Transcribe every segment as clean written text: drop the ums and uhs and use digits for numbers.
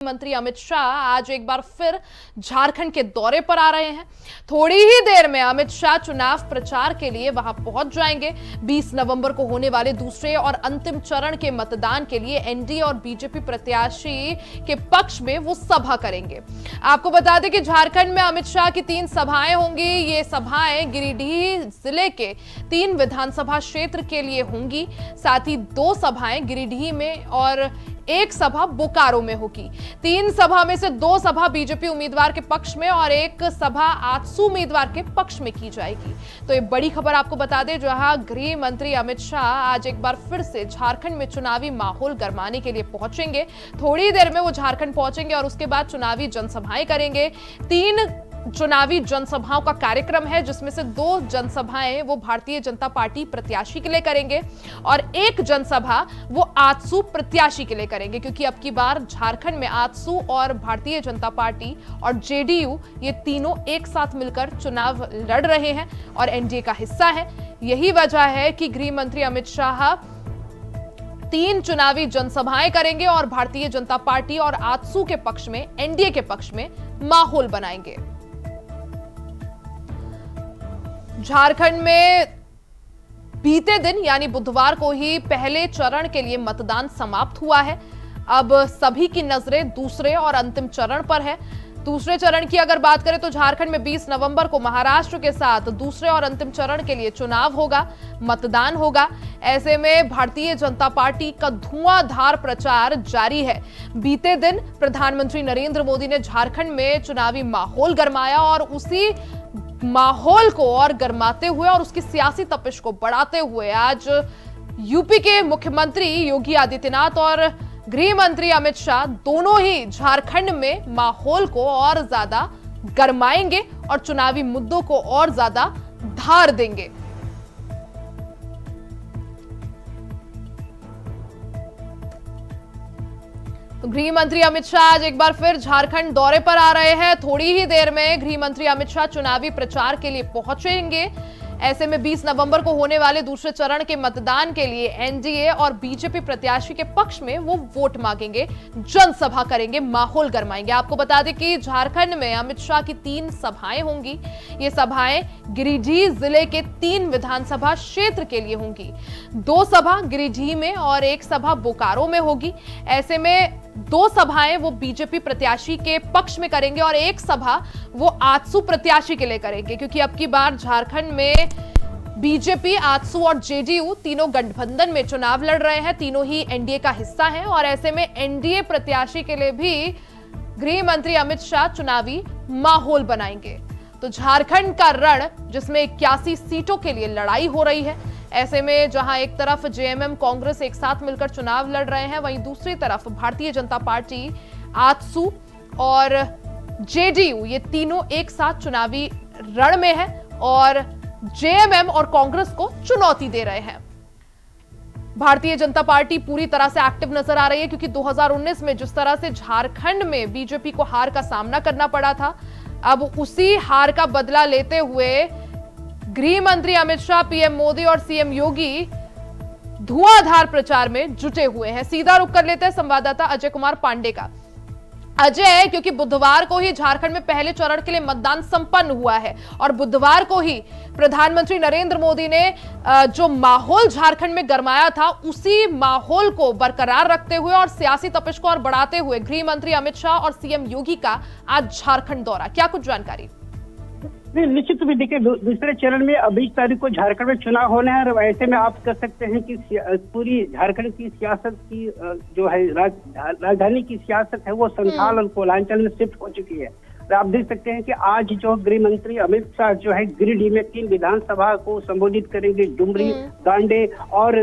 मंत्री अमित शाह आज एक बार फिर झारखंड के दौरे पर आ रहे हैं। थोड़ी ही देर में अमित शाह चुनाव प्रचार के लिए वहां पहुंच जाएंगे। 20 नवंबर को होने वाले दूसरे और अंतिम चरण के मतदान के लिए एनडीए और बीजेपी प्रत्याशी के पक्ष में वो सभा करेंगे। आपको बता दें कि झारखंड में अमित शाह की 3 सभाएं होंगी। ये सभाएं गिरिडीह जिले के 3 विधानसभा क्षेत्र के लिए होंगी। साथ ही 2 सभाएं गिरिडीह में और 1 सभा बोकारो में होगी। 3 सभा में से 2 सभा बीजेपी उम्मीदवार के पक्ष में और 1 सभा आजसू उम्मीदवार के पक्ष में की जाएगी। तो ये बड़ी खबर आपको बता दें, जहां गृह मंत्री अमित शाह आज एक बार फिर से झारखंड में चुनावी माहौल गरमाने के लिए पहुंचेंगे। थोड़ी देर में वो झारखंड पहुंचेंगे और उसके बाद चुनावी जनसभाएं करेंगे। 3 चुनावी जनसभाओं का कार्यक्रम है, जिसमें से 2 जनसभाएं वो भारतीय जनता पार्टी प्रत्याशी के लिए करेंगे और 1 जनसभा वो आजसू प्रत्याशी के लिए करेंगे, क्योंकि अब की बार झारखंड में आजसू और भारतीय जनता पार्टी और जेडीयू ये तीनों एक साथ मिलकर चुनाव लड़ रहे हैं और एनडीए का हिस्सा है। यही वजह है कि गृह मंत्री अमित शाह 3 चुनावी जनसभाएं करेंगे और भारतीय जनता पार्टी और आजसू के पक्ष में, एनडीए के पक्ष में माहौल बनाएंगे। झारखंड में बीते दिन यानी बुधवार को ही पहले चरण के लिए मतदान समाप्त हुआ है। अब सभी की नजरें दूसरे और अंतिम चरण पर है। दूसरे चरण की अगर बात करें तो झारखंड में 20 नवंबर को महाराष्ट्र के साथ दूसरे और अंतिम चरण के लिए चुनाव होगा, मतदान होगा। ऐसे में भारतीय जनता पार्टी का धुआंधार प्रचार जारी है। बीते दिन प्रधानमंत्री नरेंद्र मोदी ने झारखंड में चुनावी माहौल गरमाया और उसी माहौल को और गरमाते हुए और उसकी सियासी तपिश को बढ़ाते हुए आज यूपी के मुख्यमंत्री योगी आदित्यनाथ और गृह मंत्री अमित शाह दोनों ही झारखंड में माहौल को और ज्यादा गरमाएंगे और चुनावी मुद्दों को और ज्यादा धार देंगे। तो गृह मंत्री अमित शाह आज एक बार फिर झारखंड दौरे पर आ रहे हैं। थोड़ी ही देर में गृह मंत्री अमित शाह चुनावी प्रचार के लिए पहुंचेंगे। ऐसे में 20 नवंबर को होने वाले दूसरे चरण के मतदान के लिए एनडीए और बीजेपी प्रत्याशी के पक्ष में वो वोट मांगेंगे, जनसभा करेंगे, माहौल गरमाएंगे। आपको बता दें कि झारखंड में अमित शाह की 3 सभाएं होंगी। ये सभाएं गिरिडीह जिले के 3 विधानसभा क्षेत्र के लिए होंगी। 2 सभा गिरिडीह में और 1 सभा बोकारो में होगी। ऐसे में 2 सभाएं वो बीजेपी प्रत्याशी के पक्ष में करेंगे और 1 सभा वो आजसू प्रत्याशी के लिए करेंगे, क्योंकि अब की बार झारखंड में बीजेपी, आजसू और जेडीयू तीनों गठबंधन में चुनाव लड़ रहे हैं। तीनों ही एनडीए का हिस्सा हैं और ऐसे में एनडीए प्रत्याशी के लिए भी गृह मंत्री अमित शाह चुनावी माहौल बनाएंगे। तो झारखंड का रण, जिसमें 81 सीटों के लिए लड़ाई हो रही है, ऐसे में जहां एक तरफ जेएमएम, कांग्रेस एक साथ मिलकर चुनाव लड़ रहे हैं, वहीं दूसरी तरफ भारतीय जनता पार्टी, आजसू और जेडीयू ये तीनों एक साथ चुनावी रण में है और जेएमएम और कांग्रेस को चुनौती दे रहे हैं। भारतीय जनता पार्टी पूरी तरह से एक्टिव नजर आ रही है, क्योंकि 2019 में जिस तरह से झारखंड में बीजेपी को हार का सामना करना पड़ा था, अब उसी हार का बदला लेते हुए गृह मंत्री अमित शाह, पीएम मोदी और सीएम योगी धुआंधार प्रचार में जुटे हुए हैं। सीधा रुख कर लेते हैं संवाददाता अजय कुमार पांडे का। अजय, क्योंकि बुधवार को ही झारखंड में पहले चरण के लिए मतदान संपन्न हुआ है और बुधवार को ही प्रधानमंत्री नरेंद्र मोदी ने जो माहौल झारखंड में गरमाया था, उसी माहौल को बरकरार रखते हुए और सियासी तपिश को और बढ़ाते हुए गृह मंत्री अमित शाह और सीएम योगी का आज झारखंड दौरा। क्या कुछ जानकारी? निश्चित भी देखिए, दूसरे चरण में 20 तारीख को झारखंड में चुनाव होना है और ऐसे में आप कह सकते हैं कि पूरी झारखंड की सियासत की जो है राजधानी की सियासत है वो संथाल और कोलांचल में शिफ्ट हो चुकी है। तो आप देख सकते हैं कि आज जो गृह मंत्री अमित शाह जो है गिरिडीह में 3 विधानसभा को संबोधित करेंगे, डुमरी, गांडे और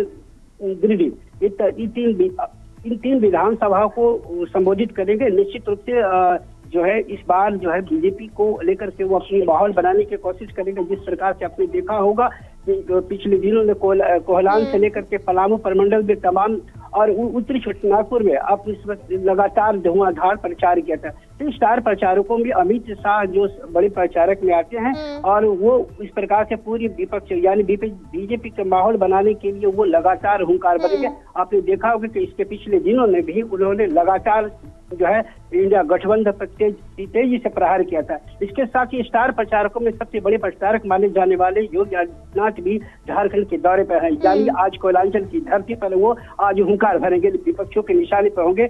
गिरिडीह। इन 3 विधानसभा को संबोधित करेंगे। निश्चित रूप से जो है इस बार जो है बीजेपी को लेकर के वो अपनी माहौल बनाने की कोशिश करेंगे। जिस प्रकार से आपने देखा होगा कि पिछले दिनों में कोहलान से लेकर के पलामू प्रमंडल में तमाम और उत्तरी छोटानागपुर में अब इस वक्त लगातार धुआंधार प्रचार किया था। तो स्टार प्रचारकों में अमित शाह जो बड़े प्रचारक में आते हैं और वो इस प्रकार से पूरी विपक्ष यानी बीजेपी का माहौल बनाने के लिए वो लगातार हुंकार भरेंगे। आपने देखा होगा कि इसके पिछले दिनों में भी उन्होंने लगातार जो है इंडिया गठबंधन पर तेजी से प्रहार किया था। इसके साथ ही स्टार प्रचारकों में सबसे बड़े प्रचारक माने जाने वाले योगी आदित्यनाथ भी झारखंड के दौरे पर हैं। यानी आज कोयलांचल की धरती पर वो आज हुंकार भरेंगे, विपक्षियों के निशाने पर होंगे।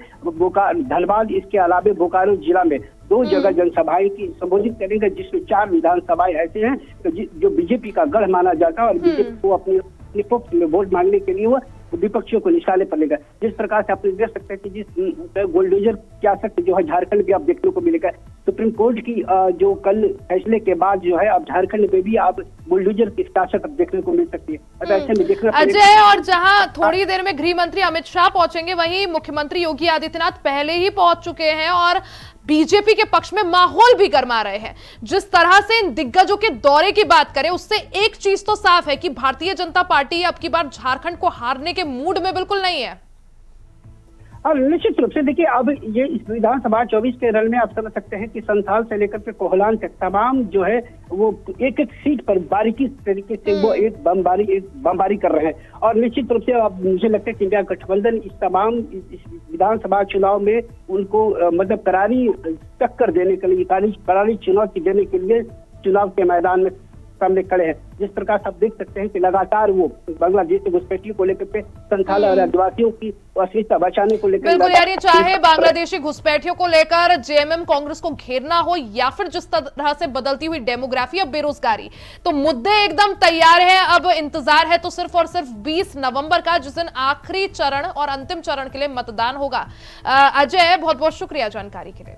धनबाद, इसके अलावा बोकारो जिला में 2 जगह जनसभाएं की संबोधित करेंगे, जिसमें 4 विधानसभाएं ऐसे हैं जो बीजेपी का गढ़ माना जाता है और बीजेपी को अपने पक्ष में वोट मांगने के लिए वो विपक्षियों को निशाने पर लेगा। जिस प्रकार से आप देख सकते हैं कि जिस गोलडोजर की आसक्ति जो है झारखंड में अब देखने को मिलेगा। सुप्रीम कोर्ट की जो कल फैसले के बाद जो है अब झारखंड में भी आप बुलडोजर की सियासत अब देखने को मिल सकती है। अब ऐसे में देखना अजय, और जहां थोड़ी देर में गृह मंत्री अमित शाह पहुंचेंगे, वहीं मुख्यमंत्री योगी आदित्यनाथ पहले ही पहुंच चुके हैं और बीजेपी के पक्ष में माहौल भी गरमा रहे हैं। जिस तरह से इन दिग्गजों के दौरे की बात करें, उससे एक चीज तो साफ है कि भारतीय जनता पार्टी अब की बार झारखंड को हारने के मूड में बिल्कुल नहीं है। निश्चित रूप से देखिए, अब ये इस विधानसभा 24 के रण में आप समझ सकते हैं कि संथाल से लेकर के कोहलान तक तमाम जो है वो एक एक सीट पर बारीकी तरीके से वो एक बमबारी कर रहे हैं। और निश्चित रूप से अब मुझे लगता है कि इंडिया गठबंधन इस तमाम विधानसभा चुनाव में उनको मतलब करारी टक्कर देने के लिए, करारी चुनौती देने के लिए चुनाव के मैदान में सामने खड़े हैं। जिस प्रकार से आप देख सकते हैं कि लगातार वो बांग्लादेश की घुसपैठियों को लेकर के संथाल और आदिवासियों की अस्मिता बचाने को लेकर, बिल्कुल यार, चाहे बांग्लादेशी घुसपैठियों को लेकर जेएमएम कांग्रेस को घेरना हो या फिर जिस तरह से बदलती हुई डेमोग्राफी और बेरोजगारी, तो मुद्दे एकदम तैयार है। अब इंतजार है तो सिर्फ और सिर्फ 20 नवंबर का, जिस दिन आखिरी चरण और अंतिम चरण के लिए मतदान होगा। अजय, बहुत बहुत शुक्रिया जानकारी के लिए।